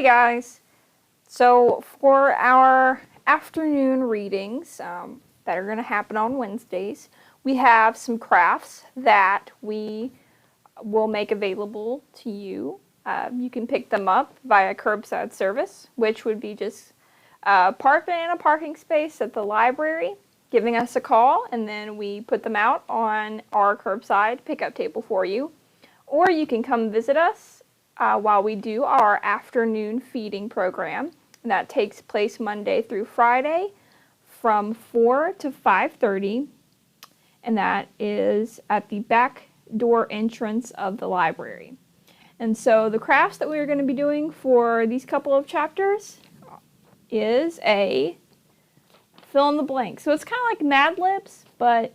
Hey guys! So for our afternoon readings that are going to happen on Wednesdays, we have some crafts that we will make available to you. You can pick them up via curbside service, which would be just parking in a parking space at the library, giving us a call, and then we put them out on our curbside pickup table for you. Or you can come visit us while we do our afternoon feeding program. And that takes place Monday through Friday from 4 to 5:30, and that is at the back door entrance of the library. And so the crafts that we're going to be doing for these couple of chapters is a fill in the blank. So it's kind of like Mad Libs, but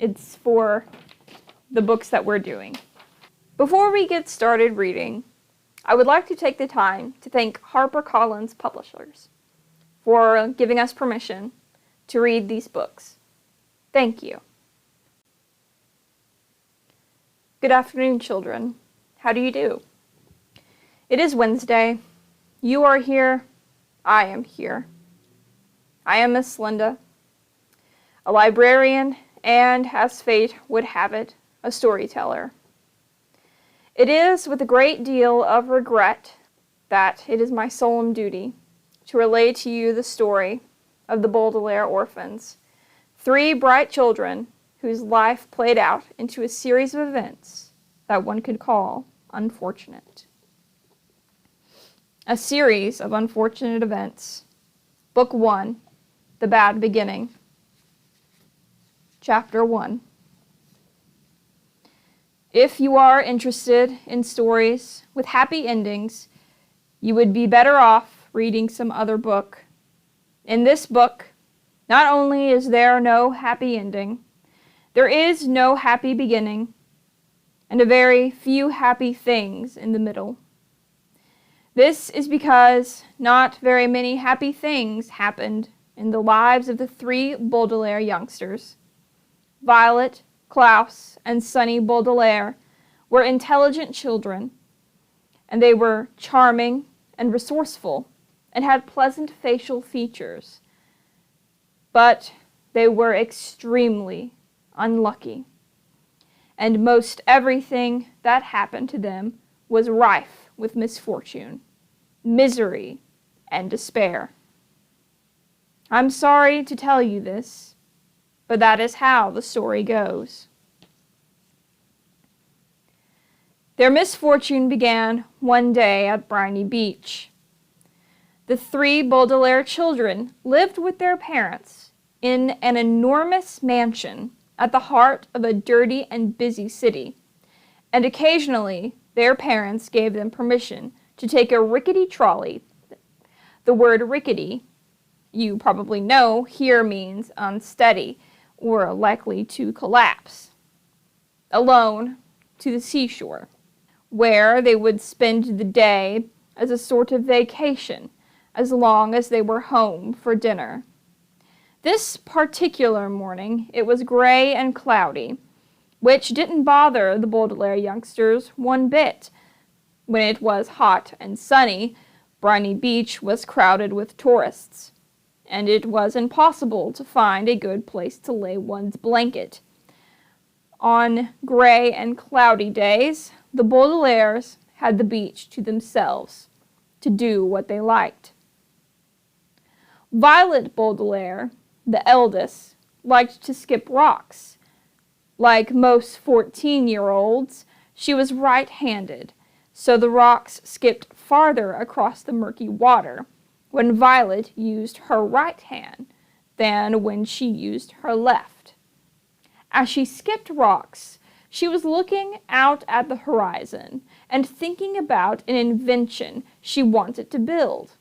it's for the books that we're doing. Before we get started reading, I would like to take the time to thank HarperCollins Publishers for giving us permission to read these books. Thank you. Good afternoon, children. How do you do? It is Wednesday. You are here. I am here. I am Miss Linda, a librarian and, as fate would have it, a storyteller. It is with a great deal of regret that it is my solemn duty to relay to you the story of the Baudelaire orphans, 3 bright children whose life played out into a series of events that one could call unfortunate. A series of unfortunate events. Book 1, The Bad Beginning. Chapter 1. If you are interested in stories with happy endings, you would be better off reading some other book. In this book, not only is there no happy ending, there is no happy beginning, and a very few happy things in the middle. This is because not very many happy things happened in the lives of the 3 Baudelaire youngsters. Violet, Klaus, and Sonny Baudelaire were intelligent children, and they were charming and resourceful and had pleasant facial features. But they were extremely unlucky, and most everything that happened to them was rife with misfortune, misery, and despair. I'm sorry to tell you this, but that is how the story goes. Their misfortune began one day at Briny Beach. The 3 Baudelaire children lived with their parents in an enormous mansion at the heart of a dirty and busy city, and occasionally their parents gave them permission to take a rickety trolley. The word rickety, you probably know, here means unsteady or likely to collapse, alone to the seashore, where they would spend the day as a sort of vacation as long as they were home for dinner. This particular morning it was gray and cloudy, which didn't bother the Baudelaire youngsters one bit. When it was hot and sunny, Briny Beach was crowded with tourists, and it was impossible to find a good place to lay one's blanket. On gray and cloudy days, the Baudelaires had the beach to themselves, to do what they liked. Violet Baudelaire, the eldest, liked to skip rocks. Like most 14-year-olds, she was right-handed, so the rocks skipped farther across the murky water when Violet used her right hand than when she used her left. As she skipped rocks, she was looking out at the horizon and thinking about an invention she wanted to build.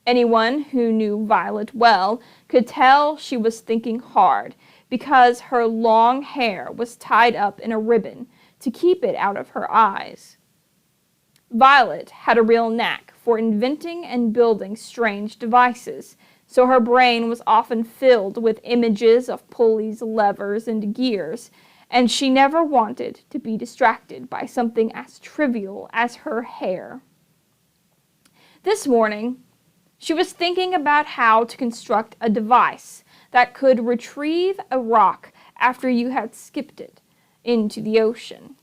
Anyone who knew Violet well could tell she was thinking hard because her long hair was tied up in a ribbon to keep it out of her eyes. Violet had a real knack for inventing and building strange devices, so her brain was often filled with images of pulleys, levers, and gears, and she never wanted to be distracted by something as trivial as her hair. This morning, she was thinking about how to construct a device that could retrieve a rock after you had skipped it into the ocean.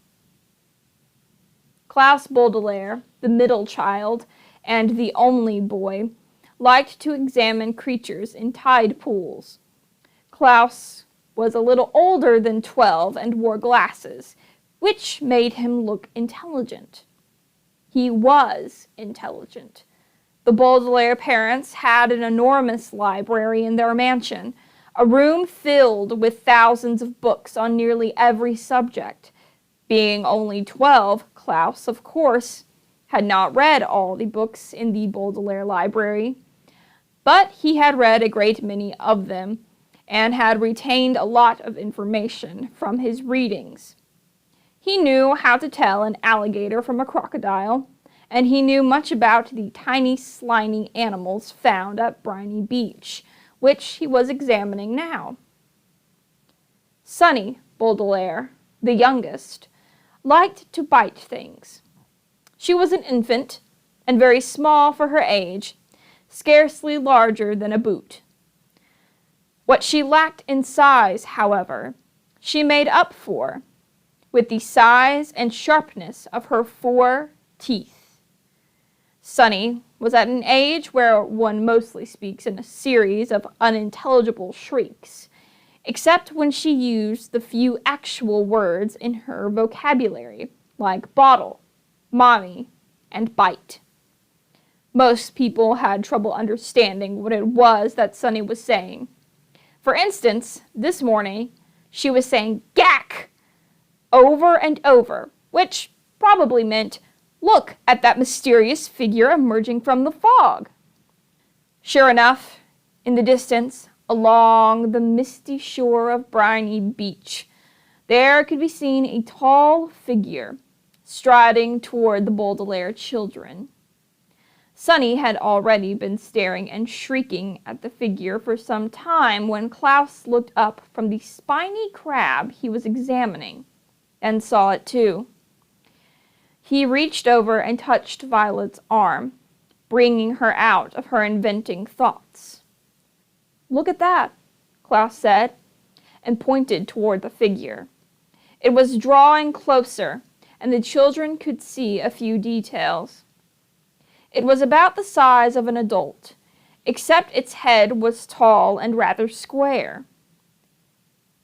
Klaus Baudelaire, the middle child and the only boy, liked to examine creatures in tide pools. Klaus was a little older than 12 and wore glasses, which made him look intelligent. He was intelligent. The Baudelaire parents had an enormous library in their mansion, a room filled with thousands of books on nearly every subject. Being only 12, Klaus, of course, had not read all the books in the Baudelaire library, but he had read a great many of them and had retained a lot of information from his readings. He knew how to tell an alligator from a crocodile, and he knew much about the tiny, slimy animals found at Briny Beach, which he was examining now. Sunny Baudelaire, the youngest, liked to bite things. She was an infant, and very small for her age, scarcely larger than a boot. What she lacked in size, however, she made up for with the size and sharpness of her 4 teeth. Sunny was at an age where one mostly speaks in a series of unintelligible shrieks, except when she used the few actual words in her vocabulary, like bottle, mommy, and bite. Most people had trouble understanding what it was that Sunny was saying. For instance, this morning, she was saying gack over and over, which probably meant, look at that mysterious figure emerging from the fog. Sure enough, in the distance, along the misty shore of Briny Beach, there could be seen a tall figure striding toward the Baudelaire children. Sunny had already been staring and shrieking at the figure for some time when Klaus looked up from the spiny crab he was examining and saw it too. He reached over and touched Violet's arm, bringing her out of her inventing thoughts. "Look at that," Klaus said, and pointed toward the figure. It was drawing closer, and the children could see a few details. It was about the size of an adult, except its head was tall and rather square.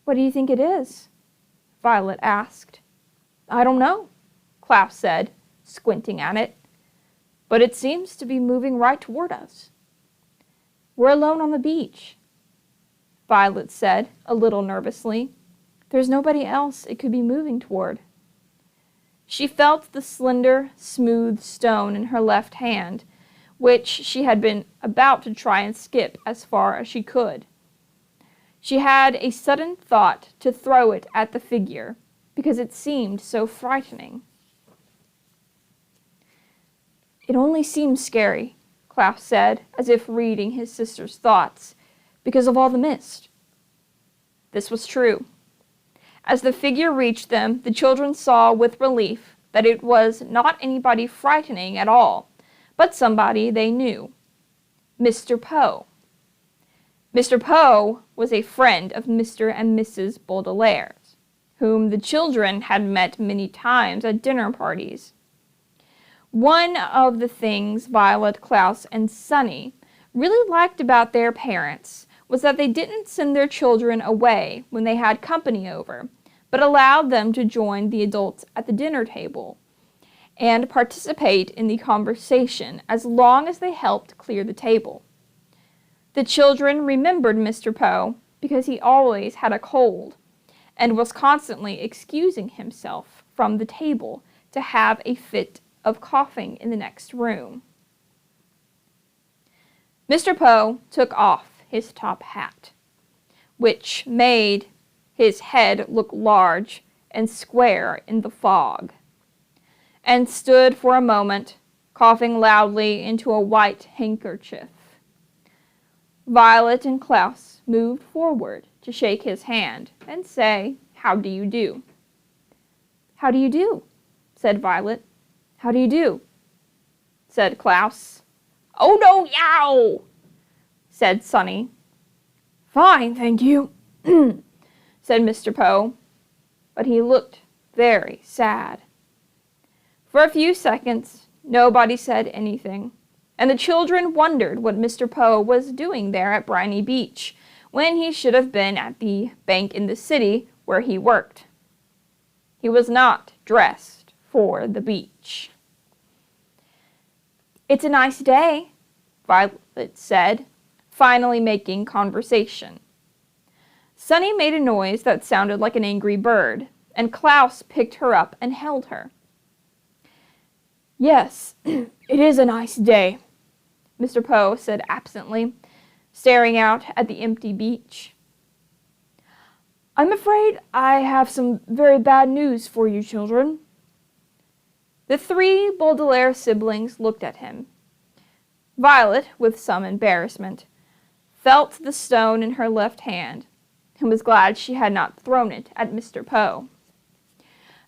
"What do you think it is?" Violet asked. "I don't know," Klaus said, squinting at it, "but it seems to be moving right toward us." "We're alone on the beach," Violet said, a little nervously. "There's nobody else it could be moving toward." She felt the slender, smooth stone in her left hand, which she had been about to try and skip as far as she could. She had a sudden thought to throw it at the figure, because it seemed so frightening. "It only seems scary," Klaus said, as if reading his sister's thoughts, "because of all the mist." This was true. As the figure reached them, the children saw with relief that it was not anybody frightening at all, but somebody they knew. Mr. Poe. Mr. Poe was a friend of Mr. and Mrs. Baudelaire's, whom the children had met many times at dinner parties. One of the things Violet, Klaus, and Sunny really liked about their parents was that they didn't send their children away when they had company over, but allowed them to join the adults at the dinner table and participate in the conversation as long as they helped clear the table. The children remembered Mr. Poe because he always had a cold and was constantly excusing himself from the table to have a fit of coughing in the next room. Mr. Poe took off his top hat, which made his head look large and square in the fog, and stood for a moment, coughing loudly into a white handkerchief. Violet and Klaus moved forward to shake his hand and say, "How do you do?" "How do you do?" said Violet. "How do you do?" said Klaus. Oh no, yow! Said Sonny. Fine, thank you, said Mr. Poe, but he looked very sad. For a few seconds, nobody said anything, and the children wondered what Mr. Poe was doing there at Briny Beach, when he should have been at the bank in the city where he worked. He was not dressed for the beach. It's a nice day, Violet said, finally making conversation. Sonny made a noise that sounded like an angry bird, and Klaus picked her up and held her. Yes, it is a nice day, Mr. Poe said absently, staring out at the empty beach. I'm afraid I have some very bad news for you children. The three Baudelaire siblings looked at him. Violet, with some embarrassment, felt the stone in her left hand, and was glad she had not thrown it at Mr. Poe.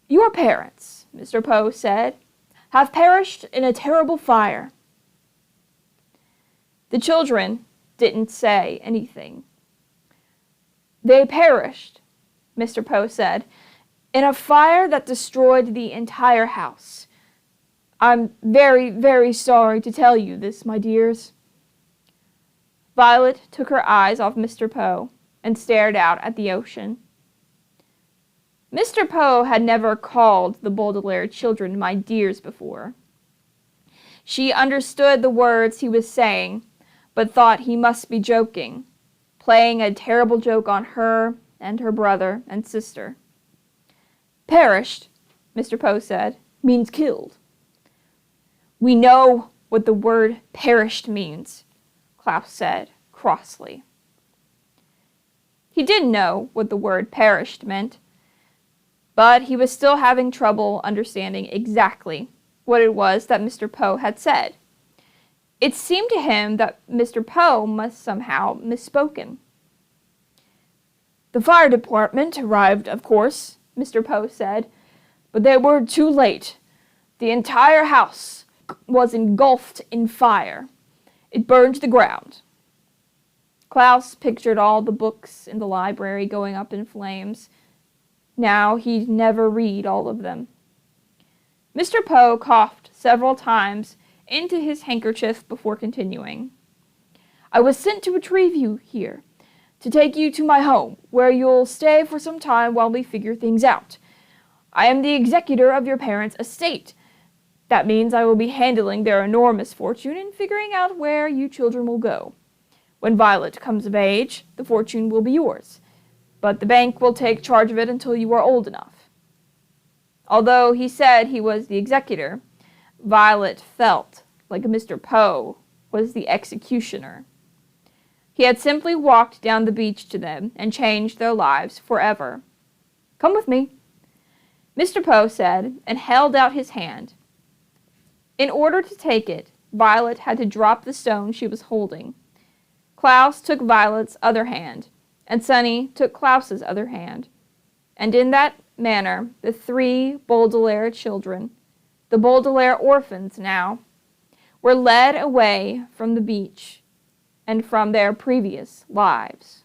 Your parents, Mr. Poe said, have perished in a terrible fire. The children didn't say anything. They perished, Mr. Poe said, in a fire that destroyed the entire house. I'm very, very sorry to tell you this, my dears. Violet took her eyes off Mr. Poe and stared out at the ocean. Mr. Poe had never called the Baudelaire children my dears before. She understood the words he was saying, but thought he must be joking, playing a terrible joke on her and her brother and sister. Perished, Mr. Poe said, means killed. We know what the word perished means, Klaus said crossly. He did know what the word perished meant, but he was still having trouble understanding exactly what it was that Mr. Poe had said. It seemed to him that Mr. Poe must somehow misspoken. The fire department arrived, of course, Mr. Poe said, but they were too late. The entire house was engulfed in fire. It burned to the ground. Klaus pictured all the books in the library going up in flames. Now he'd never read all of them. Mr. Poe coughed several times into his handkerchief before continuing. I was sent to retrieve you here, to take you to my home, where you'll stay for some time while we figure things out. I am the executor of your parents' estate. That means I will be handling their enormous fortune and figuring out where you children will go. When Violet comes of age, the fortune will be yours, but the bank will take charge of it until you are old enough. Although he said he was the executor, Violet felt like Mr. Poe was the executioner. He had simply walked down the beach to them and changed their lives forever. Come with me, Mr. Poe said, and held out his hand. In order to take it, Violet had to drop the stone she was holding. Klaus took Violet's other hand, and Sonny took Klaus's other hand. And in that manner, the three Baudelaire children, the Baudelaire orphans now, were led away from the beach and from their previous lives.